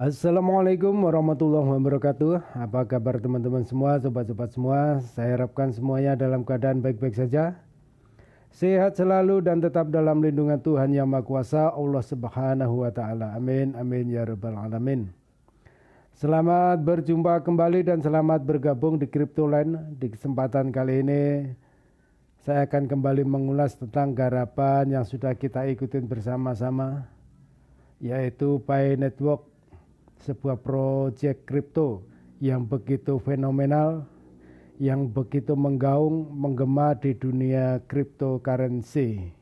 Assalamualaikum warahmatullahi wabarakatuh. Apa kabar teman-teman semua, sobat-sobat semua? Saya harapkan semuanya dalam keadaan baik-baik saja, sehat selalu dan tetap dalam lindungan Tuhan Yang Maha Kuasa, Allah Subhanahu wa Ta'ala. Amin, amin ya Rabbal 'Alamin. Selamat berjumpa kembali dan selamat bergabung di Cryptoland. Di kesempatan kali ini saya akan kembali mengulas tentang garapan yang sudah kita ikutin bersama-sama, yaitu Pi Network, sebuah proyek kripto yang begitu fenomenal, yang begitu menggaung, menggema di dunia cryptocurrency.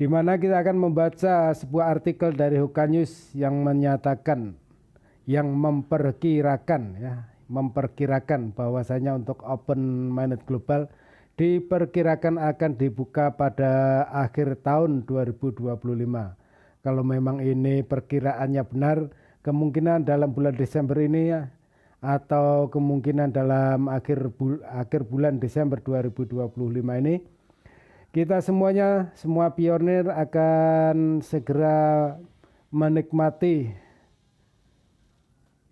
Di mana kita akan membaca sebuah artikel dari Hoka News yang menyatakan, yang memperkirakan bahwasanya untuk open mainnet global diperkirakan akan dibuka pada akhir tahun 2025. Kalau memang ini perkiraannya benar, kemungkinan dalam bulan Desember ini ya, atau kemungkinan dalam akhir bulan Desember 2025 ini, kita semuanya, semua pionir akan segera menikmati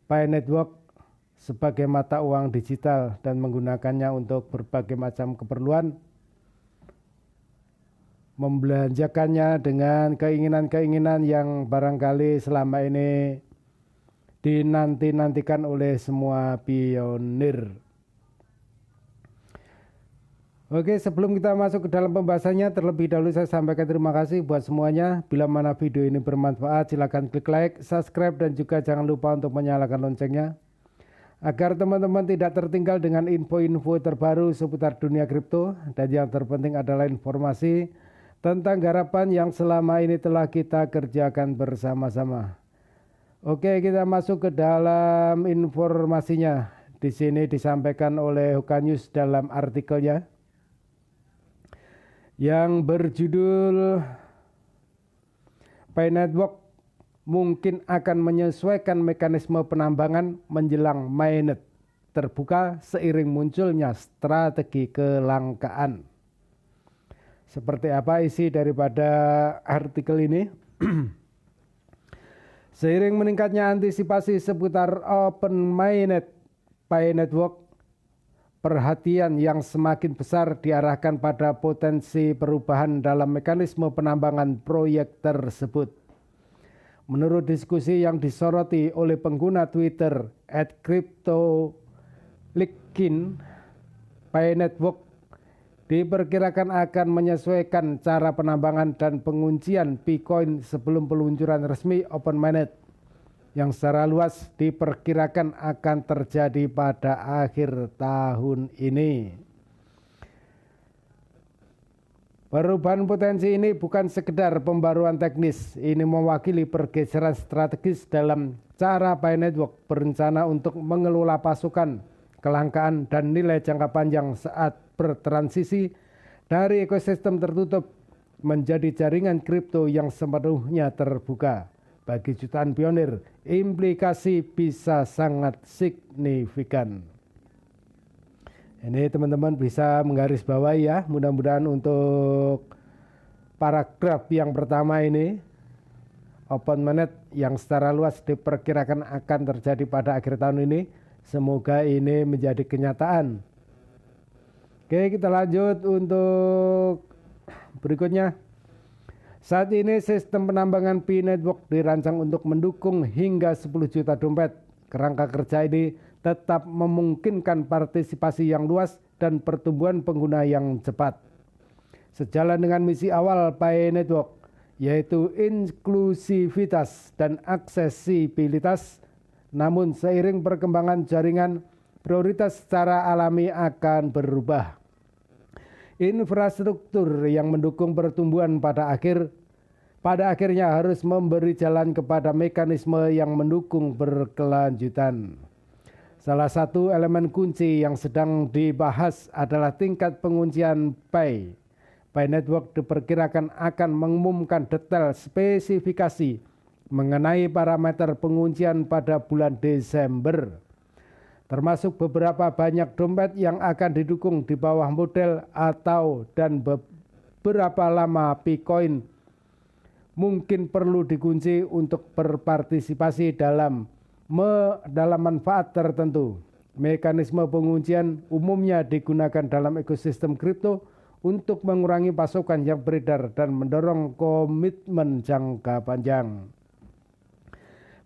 Pi Network sebagai mata uang digital dan menggunakannya untuk berbagai macam keperluan, membelanjakannya dengan keinginan-keinginan yang barangkali selama ini dinanti-nantikan oleh semua pionir. Oke, sebelum kita masuk ke dalam pembahasannya, terlebih dahulu saya sampaikan terima kasih buat semuanya. Bila mana video ini bermanfaat, silakan klik like, subscribe, dan juga jangan lupa untuk menyalakan loncengnya, agar teman-teman tidak tertinggal dengan info-info terbaru seputar dunia kripto. Dan yang terpenting adalah informasi tentang garapan yang selama ini telah kita kerjakan bersama-sama. Oke, kita masuk ke dalam informasinya. Di sini disampaikan oleh Hoka News dalam artikelnya yang berjudul Pi Network mungkin akan menyesuaikan mekanisme penambangan menjelang mainnet terbuka seiring munculnya strategi kelangkaan. Seperti apa isi daripada artikel ini? Seiring meningkatnya antisipasi seputar open mainnet Pi Network, perhatian yang semakin besar diarahkan pada potensi perubahan dalam mekanisme penambangan proyek tersebut. Menurut diskusi yang disoroti oleh pengguna Twitter @CryptoLeakin, Pi Network diperkirakan akan menyesuaikan cara penambangan dan penguncian Bitcoin sebelum peluncuran resmi open mainnet yang secara luas diperkirakan akan terjadi pada akhir tahun ini. Perubahan potensi ini bukan sekedar pembaruan teknis, ini mewakili pergeseran strategis dalam cara Pi Network berencana untuk mengelola pasukan, kelangkaan, dan nilai jangka panjang saat bertransisi dari ekosistem tertutup menjadi jaringan kripto yang sepenuhnya terbuka. Bagi jutaan pionir, implikasi bisa sangat signifikan. Ini teman-teman bisa menggarisbawahi ya, mudah-mudahan untuk paragraf yang pertama ini, open mainnet yang secara luas diperkirakan akan terjadi pada akhir tahun ini, semoga ini menjadi kenyataan. Oke, kita lanjut untuk berikutnya. Saat ini sistem penambangan Pi Network dirancang untuk mendukung hingga 10 juta dompet. Kerangka kerja ini tetap memungkinkan partisipasi yang luas dan pertumbuhan pengguna yang cepat. Sejalan dengan misi awal Pi Network, yaitu inklusivitas dan aksesibilitas, namun seiring perkembangan jaringan, prioritas secara alami akan berubah. Infrastruktur yang mendukung pertumbuhan pada akhirnya harus memberi jalan kepada mekanisme yang mendukung berkelanjutan. Salah satu elemen kunci yang sedang dibahas adalah tingkat penguncian Pi. Pi Network diperkirakan akan mengumumkan detail spesifikasi mengenai parameter penguncian pada bulan Desember, termasuk beberapa banyak dompet yang akan didukung di bawah model atau dan beberapa lama Bitcoin mungkin perlu dikunci untuk berpartisipasi dalam manfaat tertentu. Mekanisme penguncian umumnya digunakan dalam ekosistem kripto untuk mengurangi pasokan yang beredar dan mendorong komitmen jangka panjang.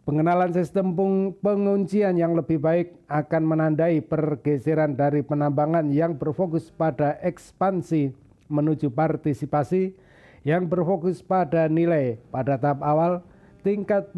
Pengenalan sistem penguncian yang lebih baik akan menandai pergeseran dari penambangan yang berfokus pada ekspansi menuju partisipasi yang berfokus pada nilai. Pada tahap awal, tingkat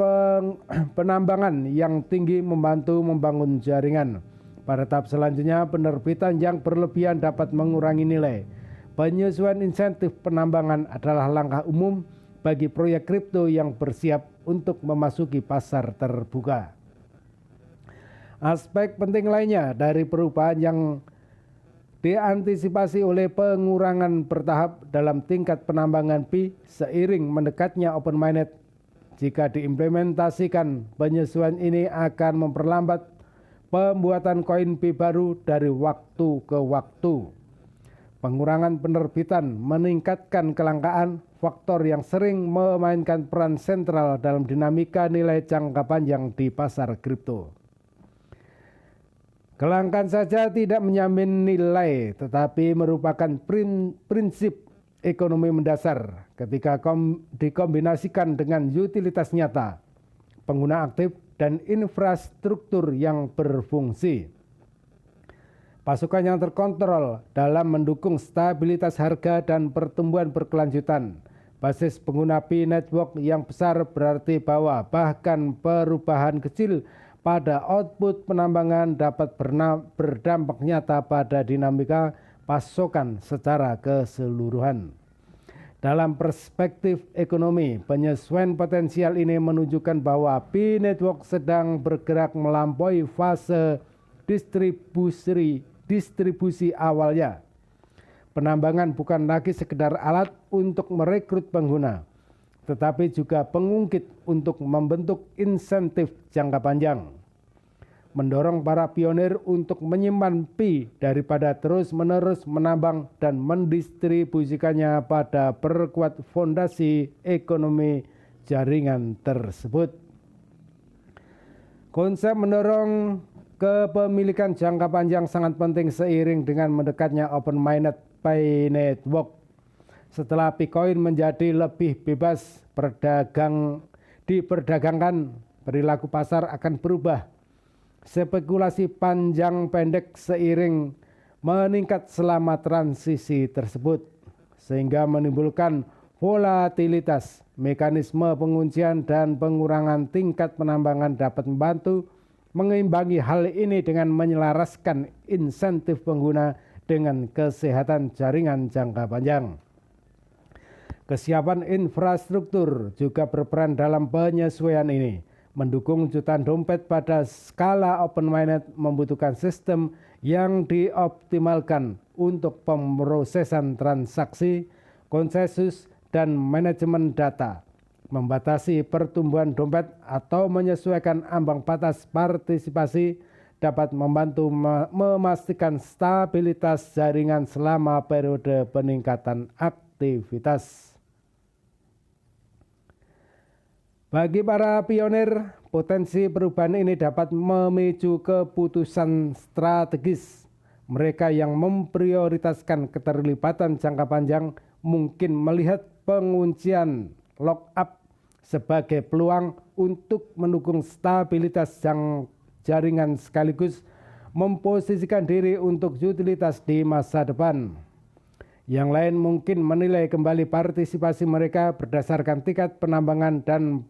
penambangan yang tinggi membantu membangun jaringan. Pada tahap selanjutnya, penerbitan yang berlebihan dapat mengurangi nilai. Penyesuaian insentif penambangan adalah langkah umum bagi proyek kripto yang bersiap untuk memasuki pasar terbuka. Aspek penting lainnya dari perubahan yang diantisipasi oleh pengurangan bertahap dalam tingkat penambangan Pi seiring mendekatnya open mainnet. Jika diimplementasikan, penyesuaian ini akan memperlambat pembuatan koin Pi baru dari waktu ke waktu. Pengurangan penerbitan meningkatkan kelangkaan, faktor yang sering memainkan peran sentral dalam dinamika nilai jangka panjang di pasar kripto. Kelangkaan saja tidak menjamin nilai, tetapi merupakan prinsip ekonomi mendasar ketika dikombinasikan dengan utilitas nyata, pengguna aktif, dan infrastruktur yang berfungsi. Pasukan yang terkontrol dalam mendukung stabilitas harga dan pertumbuhan berkelanjutan. Basis pengguna Pi Network yang besar berarti bahwa bahkan perubahan kecil pada output penambangan dapat berdampak nyata pada dinamika pasokan secara keseluruhan. Dalam perspektif ekonomi, penyesuaian potensial ini menunjukkan bahwa Pi Network sedang bergerak melampaui fase distribusi awalnya. Penambangan bukan lagi sekedar alat untuk merekrut pengguna, tetapi juga pengungkit untuk membentuk insentif jangka panjang, mendorong para pionir untuk menyimpan Pi daripada terus-menerus menambang dan mendistribusikannya pada perkuat fondasi ekonomi jaringan tersebut. Konsep mendorong kepemilikan jangka panjang sangat penting seiring dengan mendekatnya open mainnet Pi Network. Setelah Bitcoin menjadi lebih bebas diperdagangkan, perilaku pasar akan berubah. Spekulasi panjang pendek seiring meningkat selama transisi tersebut, sehingga menimbulkan volatilitas. Mekanisme penguncian dan pengurangan tingkat penambangan dapat membantu mengimbangi hal ini dengan menyelaraskan insentif pengguna dengan kesehatan jaringan jangka panjang. Kesiapan infrastruktur juga berperan dalam penyesuaian ini. Mendukung jutaan dompet pada skala open mainnet membutuhkan sistem yang dioptimalkan untuk pemrosesan transaksi, konsensus, dan manajemen data. Membatasi pertumbuhan dompet atau menyesuaikan ambang batas partisipasi dapat membantu memastikan stabilitas jaringan selama periode peningkatan aktivitas. Bagi para pionir, potensi perubahan ini dapat memicu keputusan strategis. Mereka yang memprioritaskan keterlibatan jangka panjang mungkin melihat penguncian lockup sebagai peluang untuk mendukung stabilitas jaringan sekaligus memposisikan diri untuk utilitas di masa depan. Yang lain mungkin menilai kembali partisipasi mereka berdasarkan tingkat penambangan dan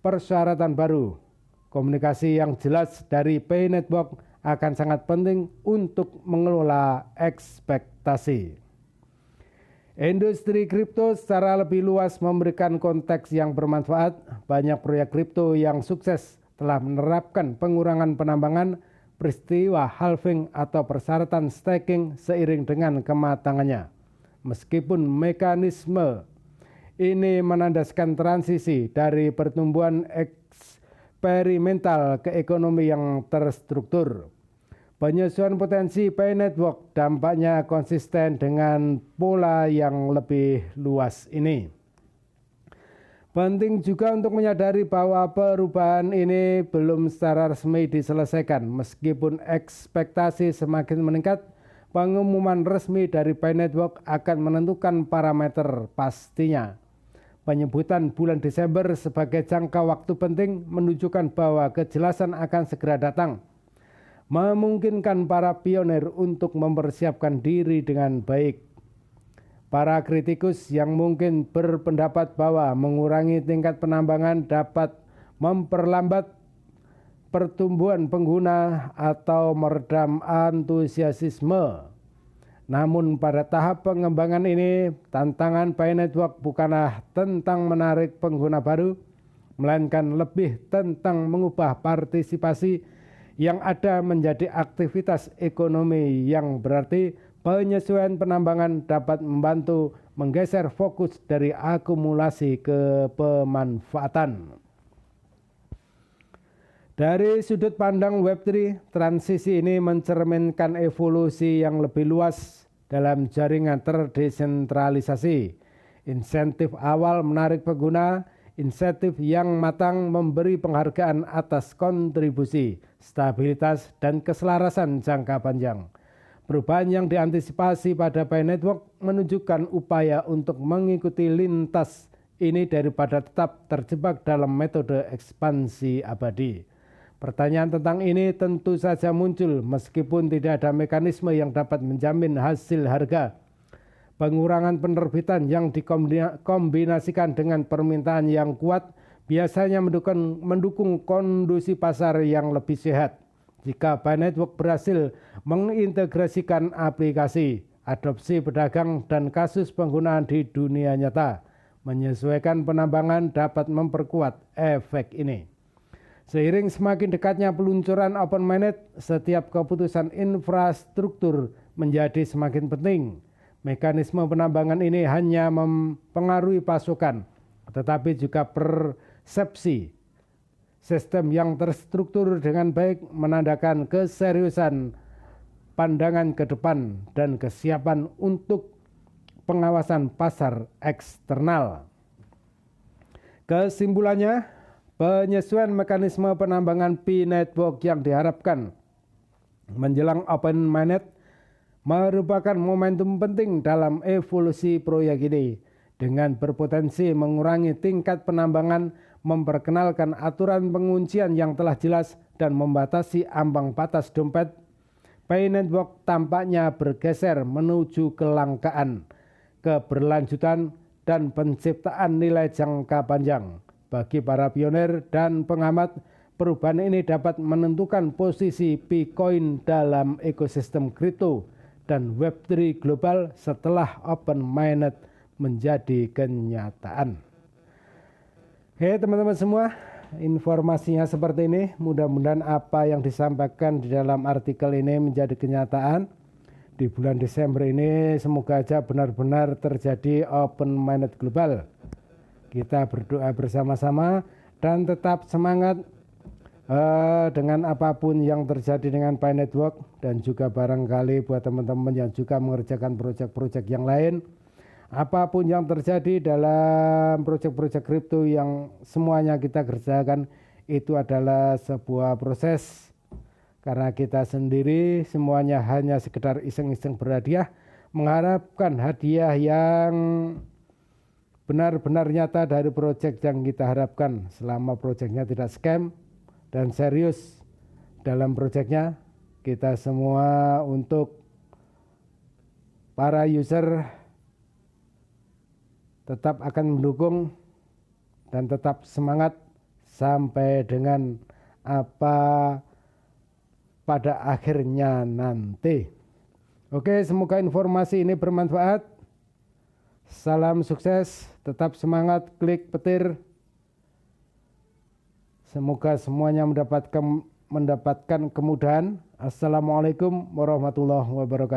persyaratan baru. Komunikasi yang jelas dari Pi Network akan sangat penting untuk mengelola ekspektasi. Industri kripto secara lebih luas memberikan konteks yang bermanfaat. Banyak proyek kripto yang sukses telah menerapkan pengurangan penambangan, peristiwa halving atau persyaratan staking seiring dengan kematangannya. Meskipun mekanisme ini menandaskan transisi dari pertumbuhan eksperimental ke ekonomi yang terstruktur. Penyesuaian potensi Pi Network dampaknya konsisten dengan pola yang lebih luas ini. Penting juga untuk menyadari bahwa perubahan ini belum secara resmi diselesaikan. Meskipun ekspektasi semakin meningkat, pengumuman resmi dari Pi Network akan menentukan parameter pastinya. Penyebutan bulan Desember sebagai jangka waktu penting menunjukkan bahwa kejelasan akan segera datang, memungkinkan para pionir untuk mempersiapkan diri dengan baik. Para kritikus yang mungkin berpendapat bahwa mengurangi tingkat penambangan dapat memperlambat pertumbuhan pengguna atau meredam antusiasme. Namun pada tahap pengembangan ini, tantangan Pi Network bukanlah tentang menarik pengguna baru, melainkan lebih tentang mengubah partisipasi yang ada menjadi aktivitas ekonomi yang berarti. Penyesuaian penambangan dapat membantu menggeser fokus dari akumulasi ke pemanfaatan. Dari sudut pandang Web3, transisi ini mencerminkan evolusi yang lebih luas dalam jaringan terdesentralisasi. Insentif awal menarik pengguna, insentif yang matang memberi penghargaan atas kontribusi, stabilitas, dan keselarasan jangka panjang. Perubahan yang diantisipasi pada Pi Network menunjukkan upaya untuk mengikuti lintas ini daripada tetap terjebak dalam metode ekspansi abadi. Pertanyaan tentang ini tentu saja muncul meskipun tidak ada mekanisme yang dapat menjamin hasil harga. Pengurangan penerbitan yang dikombinasikan dengan permintaan yang kuat biasanya mendukung kondisi pasar yang lebih sehat. Jika Pi Network berhasil mengintegrasikan aplikasi, adopsi pedagang, dan kasus penggunaan di dunia nyata, menyesuaikan penambangan dapat memperkuat efek ini. Seiring semakin dekatnya peluncuran Open Mainnet, setiap keputusan infrastruktur menjadi semakin penting. Mekanisme penambangan ini hanya mempengaruhi pasokan, tetapi juga persepsi. Sistem yang terstruktur dengan baik menandakan keseriusan pandangan ke depan dan kesiapan untuk pengawasan pasar eksternal. Kesimpulannya, penyesuaian mekanisme penambangan Pi Network yang diharapkan menjelang Open Mainnet merupakan momentum penting dalam evolusi proyek ini. Dengan berpotensi mengurangi tingkat penambangan, memperkenalkan aturan penguncian yang telah jelas, dan membatasi ambang batas dompet, Pi Network tampaknya bergeser menuju kelangkaan, keberlanjutan, dan penciptaan nilai jangka panjang. Bagi para pionir dan pengamat, perubahan ini dapat menentukan posisi Bitcoin dalam ekosistem kripto dan Web3 global setelah Open Mainnet menjadi kenyataan. Oke teman-teman semua, informasinya seperti ini. Mudah-mudahan apa yang disampaikan di dalam artikel ini menjadi kenyataan. Di bulan Desember ini semoga aja benar-benar terjadi Open Mainnet global. Kita berdoa bersama-sama dan tetap semangat dengan apapun yang terjadi dengan Pi Network, dan juga barangkali buat teman-teman yang juga mengerjakan proyek-proyek yang lain. Apapun yang terjadi dalam proyek-proyek kripto yang semuanya kita kerjakan, itu adalah sebuah proses. Karena kita sendiri semuanya hanya sekedar iseng-iseng berhadiah, mengharapkan hadiah yang benar-benar nyata dari proyek yang kita harapkan. Selama proyeknya tidak scam dan serius dalam proyeknya, kita semua untuk para user tetap akan mendukung dan tetap semangat sampai dengan apa pada akhirnya nanti. Oke, semoga informasi ini bermanfaat. Salam sukses, tetap semangat, klik petir. Semoga semuanya mendapatkan kemudahan. Assalamualaikum warahmatullahi wabarakatuh.